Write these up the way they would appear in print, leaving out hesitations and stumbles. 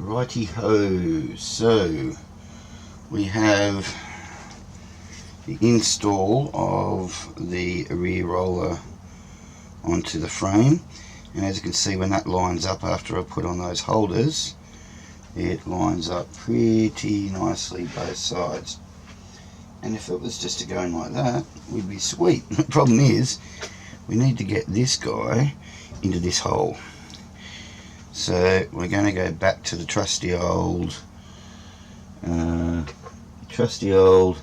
Righty ho, so we have the install of the rear roller onto the frame, and as you can see, when that lines up after I put on those holders, it lines up pretty nicely both sides. And if it was just to go in like that, we'd be sweet. The problem is we need to get this guy into this hole. So we're going to go back to the trusty old, how can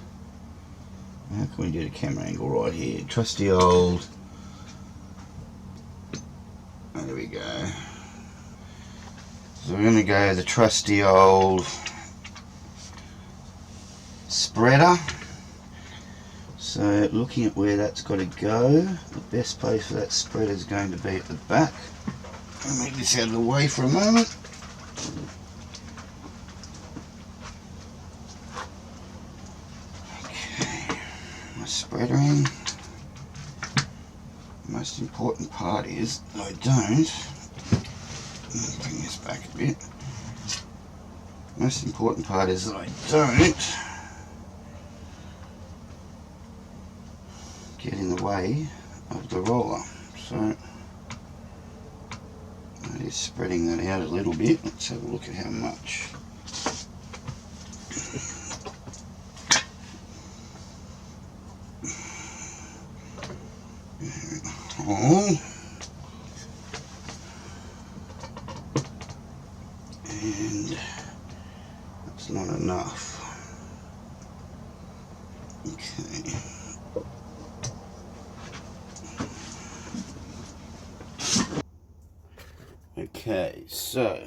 we do the camera angle right here? Trusty old, there we go. So we're going to go the trusty old spreader. So looking at where that's got to go, the best place for that spreader is going to be at the back. I'll make this out of the way for a moment. Okay, my spreader in. The most important part is that I don't, bring this back a bit. The most important part is that I don't get in the way of the roller. So that is spreading that out a little bit. Let's have a look at how much. Oh, and that's not enough. Okay. Okay, so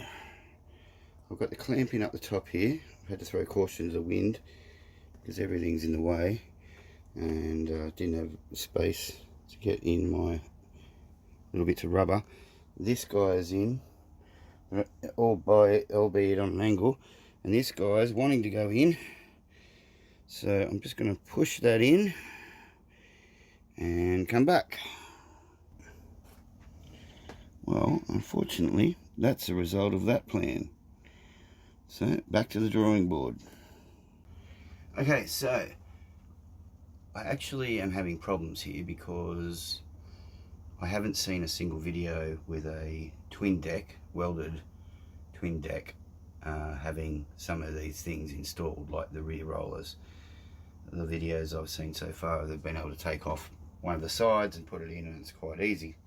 I've got the clamping up the top here. I've had to throw caution to the wind because everything's in the way, and didn't have space to get in my little bits of rubber. This guy is in, albeit on an angle, and this guy is wanting to go in. So I'm just going to push that in and come back. Well, unfortunately, that's the result of that plan. So, back to the drawing board. Okay, so I actually am having problems here because I haven't seen a single video with a twin deck, welded twin deck, having some of these things installed, like the rear rollers. The videos I've seen so far, they've been able to take off one of the sides and put it in, and it's quite easy.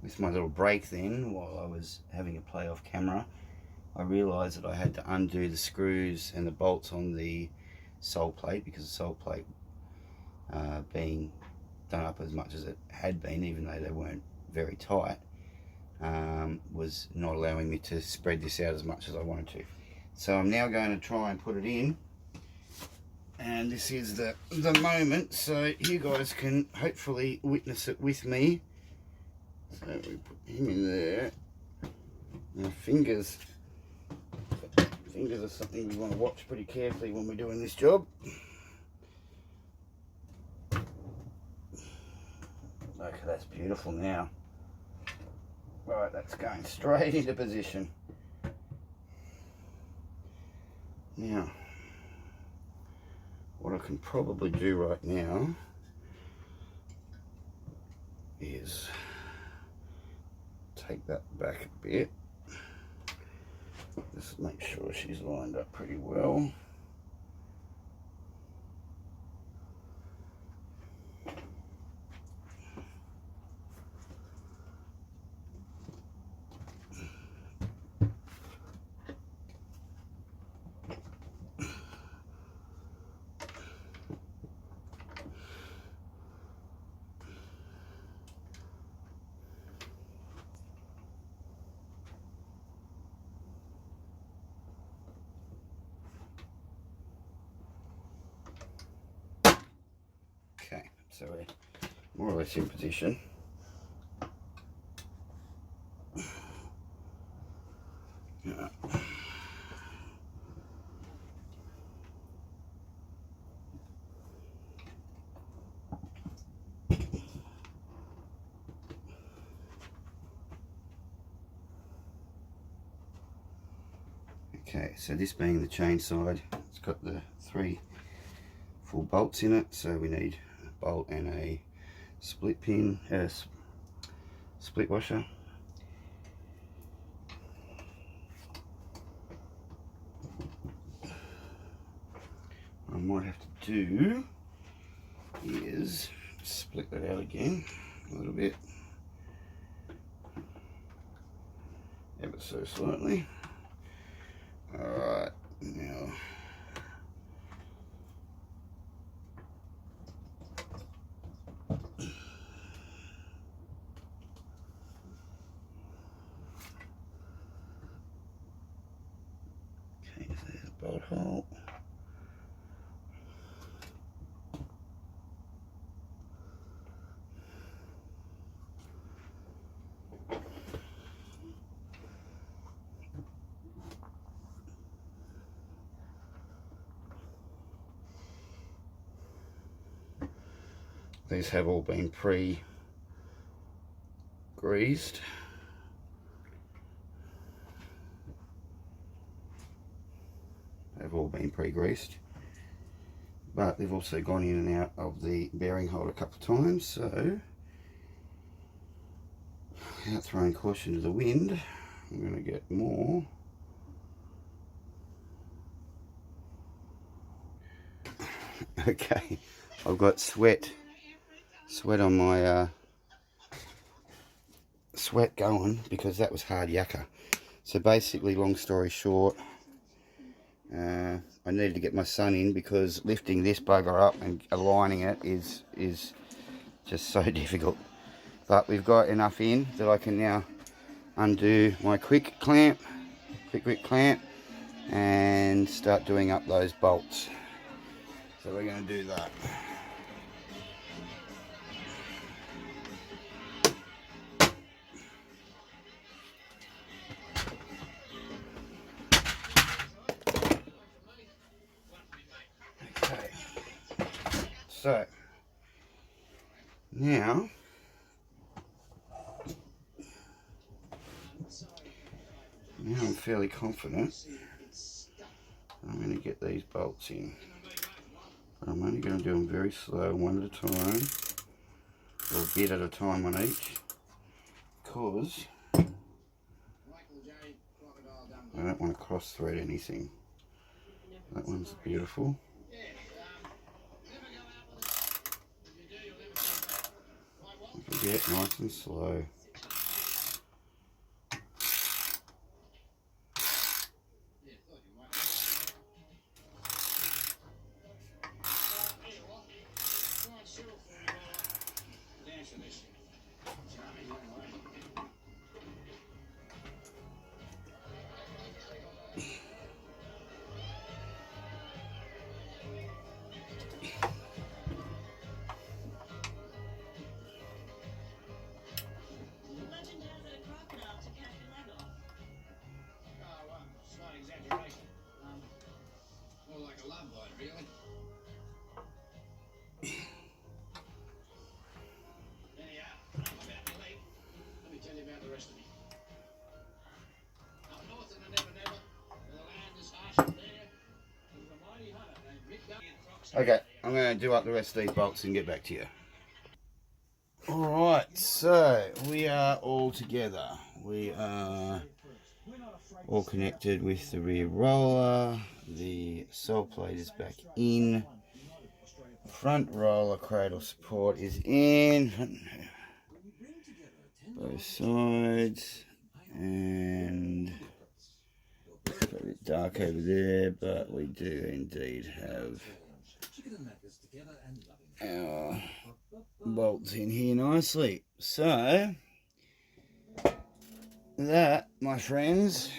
With my little break then, while I was having a play off camera, I realised that I had to undo the screws and the bolts on the sole plate, because the sole plate being done up as much as it had been, even though they weren't very tight, was not allowing me to spread this out as much as I wanted to. So I'm now going to try and put it in, and this is the moment, so you guys can hopefully witness it with me. So we put him in there. Now fingers are something we want to watch pretty carefully when we're doing this job. Okay, that's beautiful now. Right, that's going straight into position. Now, what I can probably do right now is take that back a bit. Just make sure she's lined up pretty well. Okay, so we're more or less in position. Yeah. Okay, so this being the chain side, it's got the 3 full bolts in it, so we need a bolt and a split pin, split washer. What I might have to do is split that out again a little bit, ever so slightly. Alright, now okay, so there's a bolt hole. These have all been pre-greased. They've all been pre-greased, but they've also gone in and out of the bearing holder a couple of times, so without throwing caution to the wind, I'm going to get more. Okay, I've got sweat on my sweat going because that was hard yakka. So basically, long story short, I needed to get my son in because lifting this bugger up and aligning it is just so difficult. But we've got enough in that I can now undo my quick grip clamp, and start doing up those bolts. So we're going to do that. Okay, so now I'm fairly confident I'm going to get these bolts in. But I'm only going to do them very slow, one at a time, or a bit at a time on each, because I don't want to cross thread anything. That one's beautiful. Get nice and slow. Okay, I'm going to do up the rest of these bolts and get back to you. Alright, so we are all together. We are all connected with the rear roller. The sole plate is back in. Front roller cradle support is in. Both sides. And it's a bit dark over there, but we do indeed have our bolts in here nicely. So that, my friends,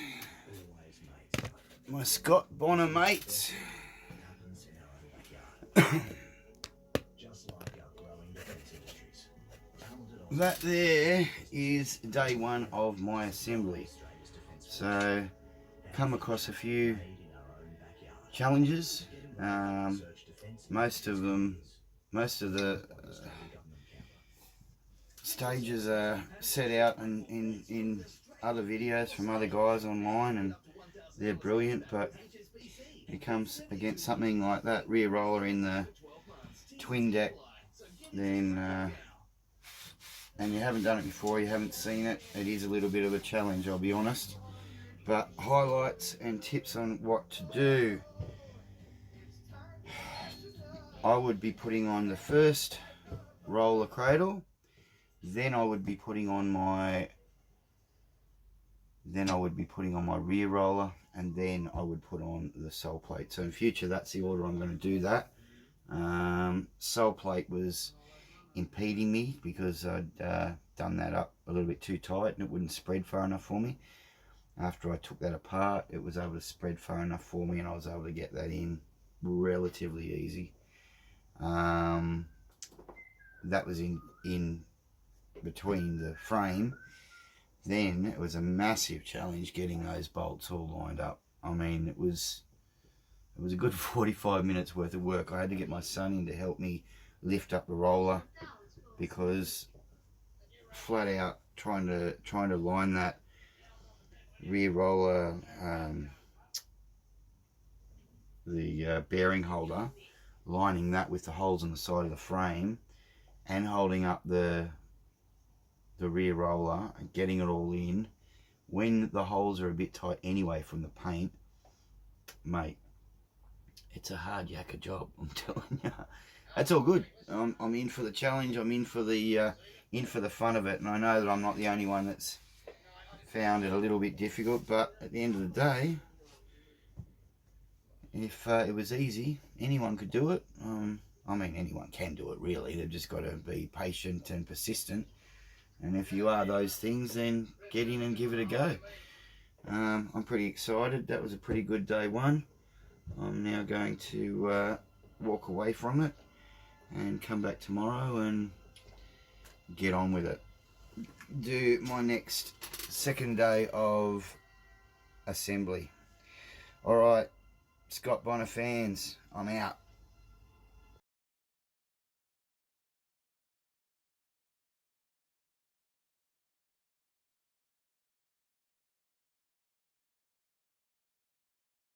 my Scott Bonnar mates, that there is day one of my assembly. So come across a few challenges. Most of the stages are set out in other videos from other guys online, and they're brilliant, but it comes against something like that rear roller in the twin deck, then and you haven't done it before, you haven't seen it, it is a little bit of a challenge, I'll be honest. But highlights and tips on what to do. I would be putting on the first roller cradle, then I would be putting on my rear roller, and then I would put on the sole plate. So in future, that's the order I'm going to do that. Sole plate was impeding me because I'd done that up a little bit too tight and it wouldn't spread far enough for me. After I took that apart, it was able to spread far enough for me, and I was able to get that in relatively easy. That was in between the frame. Then it was a massive challenge getting those bolts all lined up. I mean, it was a good 45 minutes worth of work. I had to get my son in to help me lift up the roller, because flat out trying to line that rear roller, the bearing holder, lining that with the holes in the side of the frame and holding up the rear roller and getting it all in when the holes are a bit tight anyway from the paint, mate, it's a hard yakka job, I'm telling you. That's all good. I'm in for the challenge. I'm in for the fun of it, and I know that I'm not the only one that's found it a little bit difficult. But at the end of the day, if it was easy, anyone could do it. I mean, anyone can do it, really. They've just got to be patient and persistent. And if you are those things, then get in and give it a go. I'm pretty excited. That was a pretty good day one. I'm now going to walk away from it and come back tomorrow and get on with it. Do my next second day of assembly. Alright, Scott Bonnar fans, I'm out.